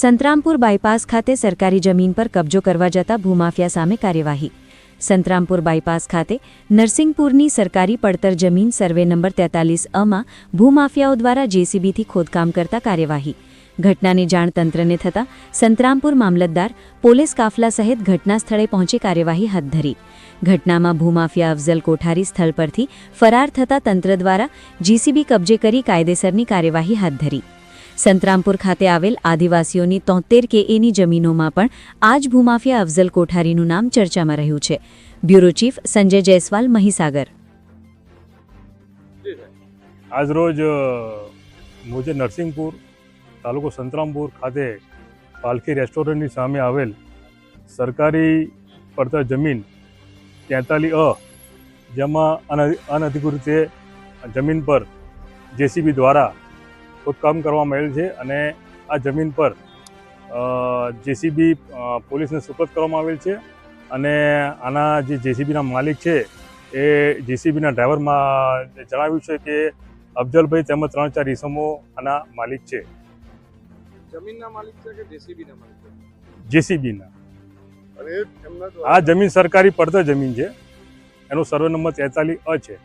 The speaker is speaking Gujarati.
સંતરામપુર બાયપાસ ખાતે સરકારી જમીન પર કબજો કરવા જતા ભૂમાફિયા સામે કાર્યવાહી. સંતરામપુર બાયપાસ ખાતે નરસિંગપુરની સરકારી પડતર જમીન સર્વે નંબર 43 માં ભૂમાફિયાઓ દ્વારા જેસીબીથી ખોદકામ કરતા કાર્યવાહી. ઘટનાની જાણ તંત્રને થતાં સંતરામપુર મામલતદાર, પોલીસ કાફલા સહિત ઘટના સ્થળે પહોંચી કાર્યવાહી હાથ ધરી. ઘટનામાં ભૂમાફિયા અફઝલ કોઠારી સ્થળ પરથી ફરાર થતા તંત્ર દ્વારા જેસીબી કબજે કરી કાયદેસરની કાર્યવાહી હાથ ધરી. સંતરામપુર ખાતે આવેલ આદિવાસીઓની 73 KAની જમીનોમાં પણ આ જ ભૂમાફિયા અફઝલ કોઠારીનું નામ ચર્ચામાં રહ્યું છે. Bureau chief Sanjay Jaiswal, Mahisagar. આજરોજ મુજે નરસિંગપુર તાલુકો સંતરામપુર ખાતે પાલખી રેસ્ટોરન્ટની સામે આવેલ સરકારી પડતર જમીન 43A, જેમાં અનધિકૃત જમીન પર જેસીબી દ્વારા ખોદકામ કરવામાં આવેલ છે અને આ જમીન પર જેસીબી પોલીસને સુપરત કરવામાં આવેલ છે અને આના જે જેસીબીના માલિક છે એ જેસીબીના ડ્રાઈવરમાં જણાવ્યું છે કે અફજલભાઈ તેમજ 3-4 ઈસમો આના માલિક છે. જમીનના માલિક છે કે જેસીબીના માલિક છે? જેસીબીના. અને આ જમીન સરકારી પડતર જમીન છે, એનો સર્વે નંબર 43A છે.